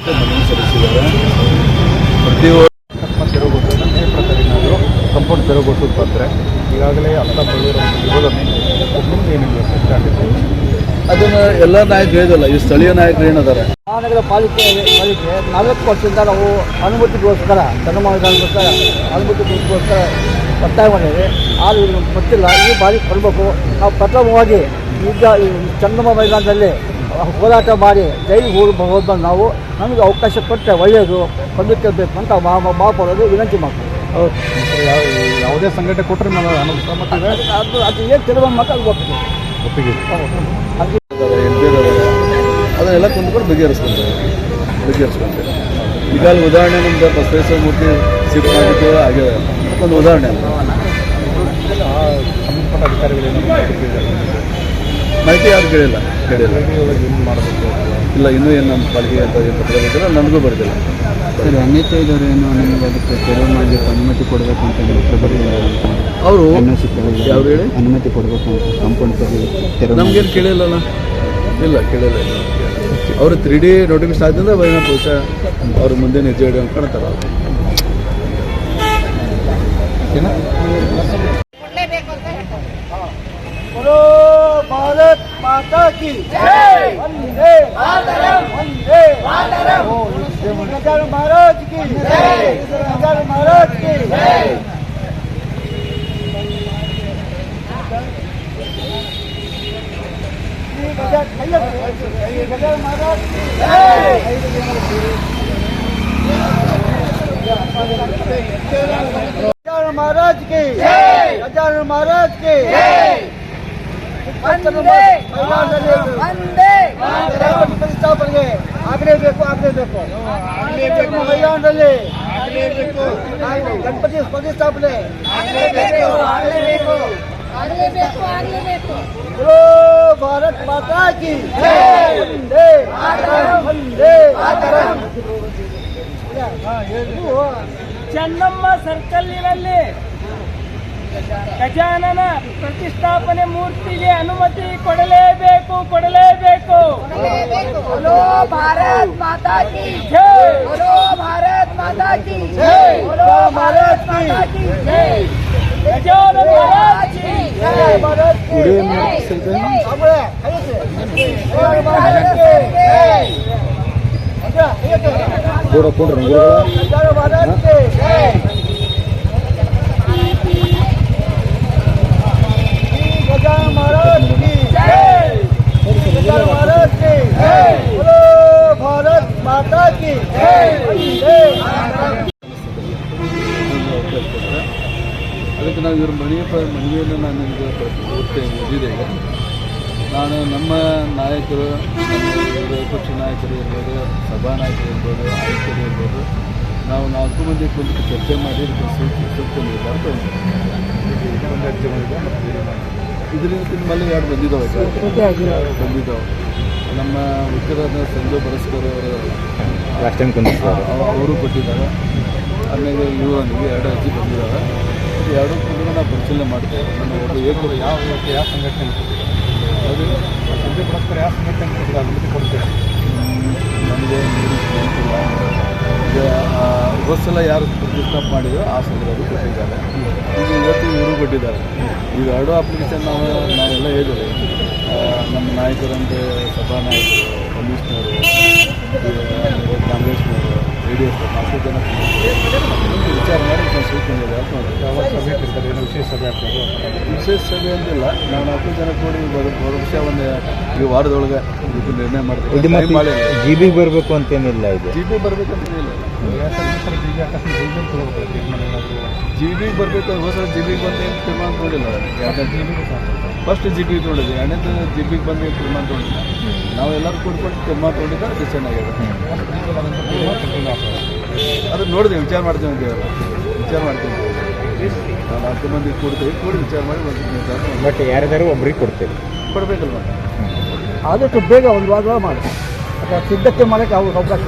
ಮನವಿ ಸಲ್ಲಿಸಿದ್ದಾರೆ. ಪ್ರತಿ ತೆರವುಗೊಳಿಸಿದ್ರು ಸಂಪೂರ್ಣ ತೆರವುಗೊಳಿಸೋದು ಬಂದರೆ ಈಗಾಗಲೇ ಅರ್ಥ ವಿರೋಧನೆ ಏನಿಲ್ಲ ಅದನ್ನು ಎಲ್ಲ ನಾಯಕರು ಹೇಳಿದಲ್ಲ, ಈ ಸ್ಥಳೀಯ ನಾಯಕರು ಏನಿದ್ದಾರೆ. ಮಹಾನಗರ ಪಾಲಿಕೆ 4 ವರ್ಷದಿಂದ ನಾವು ಅನುಮತಿಗೋಸ್ಕರ ಚನ್ನಮೈದಾನಗೋಸ್ಕರ ಅನುಮತಿಗೋಸ್ಕರ ಒತ್ತಾಯ ಮಾಡಿದ್ದೇವೆ. ಆದರೆ ಇದು ಗೊತ್ತಿಲ್ಲ, ಈ ಬಾರಿ ಕೊಡಬೇಕು. ನಾವು ಪ್ರಥಮವಾಗಿ ಈಗ ಈ ಚನ್ನಮ್ಮ ಮೈದಾನದಲ್ಲಿ ಹೋರಾಟ ಮಾಡಿ ಜೈಲಿಗೆ ಹೋಗ್ಬೋದು. ನಾವು ನಮಗೆ ಅವಕಾಶ ಕೊಟ್ಟರೆ ಒಳ್ಳೆಯದು, ಬೇಕು ಅಂತ ಮಾಪಡೋದು ವಿನಂತಿ ಮಾಡ್ತೀವಿ. ಯಾವುದೇ ಸಂಘಟನೆ ಕೊಟ್ಟರೆ ನಾವು ಅದು ಏನು ತಿರುವು ಮಾತ್ರ ಅದು ಒಪ್ಪಿಗೆ ಅದನ್ನೆಲ್ಲ ಕೊಂಡ್ಕೊಂಡು ಬಗೆಹರಿಸ್ಕೊಂತೇವೆ. ಈಗ ಅಲ್ಲಿ ಉದಾಹರಣೆ ನಮ್ದು ಬಸವೇಶ್ವರ ಮೂರ್ತಿ ಶಿಫ್ಟ್ ಮಾಡಿದ್ದು ಹಾಗೆ ಒಂದು ಉದಾಹರಣೆ ಅಲ್ಲ. ಸಂಬಂಧಪಟ್ಟ ಅಧಿಕಾರಿಗಳೇನು ಮಾಹಿತಿ ಯಾರು ಕೇಳಿಲ್ಲ ಮಾಡಬೇಕು ಇಲ್ಲ, ಇನ್ನೂ ಏನು ನಮ್ಮ ಪಾಲಿಕೆ ಅಂತ ಏನು ಬರೋದಿಲ್ಲ, ನನಗೂ ಬರೋದಿಲ್ಲ. ಸರ್, ಅನ್ಯತೆ ಇದ್ದವರು ಏನು ನಿಮಗೆ ಅದಕ್ಕೆ ತೆರವು ಮಾಡಲಿಕ್ಕೆ ಅನುಮತಿ ಕೊಡಬೇಕು ಅಂತ ಅವರು ಯಾರು ಹೇಳಿ ಅನುಮತಿ ಕೊಡಬೇಕು ಅಂತ ಕಾಂಪೌಂಡ್ ತೆರವು ನಮಗೇನು ಕೇಳಿಲ್ಲಲ್ಲ. ಇಲ್ಲ ಕೇಳಿಲ್ಲ. ಅವರು 3D ನೋಟಿಫಿಕೇಶನ್ ಆದ್ದರಿಂದ ಬಹುಶಃ ಅವರು ಮುಂದೆ ಹೆಜ್ಜೆ ಹಿಡಿಯೋ ಕಾಣ್ತಾರೆ. ಭಾರತ್ ಮಾತಾ ಕಿ ಜೈ, ವಂದೇ ಮಾತರಂ, ವಂದೇ ಮಾತರಂ, ಗಜಾನನ ಮಹಾರಾಜ್ ಕಿ ಜೈ, ಗಜಾನನ ಮಹಾರಾಜ್ ಕಿ ಜೈ. ಗಜಾನನ ಮಹಾರಾಜ್ ಕಿ ಜೈ, गजानन महाराज की जय, गजानन महाराज की जय. ಪ್ರತಿಷ್ಠಾಪನೆಗೆ ಆಗಲೇಬೇಕು ಮೈದಾನದಲ್ಲಿ ಗಣಪತಿ ಪ್ರತಿಷ್ಠಾಪನೆ ಭಾರತ್ ಮಾತಾ ಕಿ ಜೈ, ವಂದೇ ವಂದೇ ಮಾತರಂ. ಚೆನ್ನಮ್ಮ ಸರ್ಕಲ್ಲಿನಲ್ಲಿ ಗಜಾನನ ಪ್ರತಿಷ್ಠಾಪನೆ ಮೂರ್ತಿಗೆ ಅನುಮತಿ ಕೊಡಲೇಬೇಕು. बोलो भारत माता की जय, बोलो भारत माता की जय, बोलो भारत माता की जय, गजानन महाराज की जय, भारत की भारत माता की ಅದಕ್ಕೆ ನಾವು ಇವ್ರ ಮನವಿಯನ್ನು ನಾನು ನಿಮಗೆ ಪೂರ್ತಿ ಓದಿದೆ. ಈಗ ನಾನು ನಮ್ಮ ನಾಯಕರು, ವಿಪಕ್ಷ ನಾಯಕರು ಇರ್ಬೋದು, ಸಭಾ ನಾಯಕರು ಇರ್ಬೋದು, ಆಯುಕ್ತರು ಇರ್ಬೋದು, ನಾವು 4 ಮಂದಿ ಕುರಿತು ಚರ್ಚೆ ಮಾಡಿ ಸೂಕ್ತ ನಿರ್ಧಾರ ಇದರಿಂದ ನಿಮ್ಮಲ್ಲಿ 2 ಬಂದಿದ್ದಾವೆ. ನಮ್ಮ ಉತ್ತರದ ಸಂಜು ಬರಸ್ಕರ್ ಅವರು ಕೊಟ್ಟಿದ್ದಾರೆ. ಆಮೇಲೆ ಇವರೊಂದಿಗೆ 2 ಅರ್ಜಿ ಬಂದಿದ್ದಾವೆ. ಇದು 2 ಕೂಡ ನಾವು ಪರಿಶೀಲನೆ ಮಾಡ್ತೇವೆ. ನಾನು ಒಬ್ಬ ಯಾವ ಸಂಘಟನೆ ಅದು ಸಂಜೆ ಪರಸ್ಪರ ಯಾವ ಸಂಘಟನೆ ಅನುಮತಿ ಕೊಡ್ತೇವೆ ನನಗೆ ನೆನಪಿಲ್ಲ. ಈಗ ಹೋದ ಸಲ ಯಾರು ಪ್ರತಿಷ್ಠಾಪನೆ ಮಾಡಿದ್ರು ಆ ಸಂದರ್ಭದಲ್ಲಿ ಕೊಟ್ಟಿದ್ದಾರೆ. ಈಗ ಇವತ್ತು ಇವರು ಕೊಟ್ಟಿದ್ದಾರೆ. ಈಗ 2 ಅಪ್ಲಿಕೇಶನ್ ನಾವೆಲ್ಲ ಹೇಳಿದ್ದೇವೆ. ನಮ್ಮ ನಾಯಕರಂತೆ ಸಭಾ ನಾಯಕರು, ಕಮಿಷನರು, ಕಾಂಗ್ರೆಸ್ನವರು, JDS 4 ಜನ ವಿಚಾರ ಮಾಡಿ ಸೂಚನೆ ವಿಶೇಷ ಸಭೆ ಆಗ್ತದೆ. ವಿಶೇಷ ಸಭೆ ಅಂತಿಲ್ಲ. ನಾವು 4 ಜನ ಕೂಡಿ ವರ್ಷ ಒಂದು ಈ ವಾರದೊಳಗೆ ಇದು ನಿರ್ಣಯ ಮಾಡ್ತೀವಿ. GB ಬರಬೇಕು ಅಂತೇನಿಲ್ಲ. ಇದು GB ಬರಬೇಕಂತೇನಿಲ್ಲ. GB ಬರಬೇಕು. ಹೊಸ GB ಬಂದು ತೀರ್ಮಾನ ತೊಗೊಂಡಿಲ್ಲ. ಫಸ್ಟ್ GB ತೊಗೊಂಡಿದ್ವಿ, 2ನೇ GB ಬಂದು ತೀರ್ಮಾನ ತೊಗೊಂಡಿಲ್ಲ. ನಾವೆಲ್ಲರೂ ಕೂಡ್ಕೊಂಡು ತೀರ್ಮಾನ ತೊಗೊಂಡಿದ್ದ ಡಿಸಿಷನ್ ಆಗಿದೆ. ಅದನ್ನು ನೋಡಿದೆ, ವಿಚಾರ ಮಾಡ್ತೀವಿ ಅಂತೇವಲ್ಲ, ವಿಚಾರ ಮಾಡ್ತೀವಿ. ನಾವು 4 ಮಂದಿ ಕೂಡಿ ವಿಚಾರ ಮಾಡಿ ಒಂದು ಬಟ್ ಯಾರ್ಯಾರು ಒಬ್ರಿಗೆ ಕೊಡಬೇಕಲ್ವ. ಆದಷ್ಟು ಬೇಗ ಒಂದು ವಾರ ಮಾಡಿ ಸಿದ್ಧತೆ ಮಾಡೋಕ್ಕೆ ಅವಕಾಶ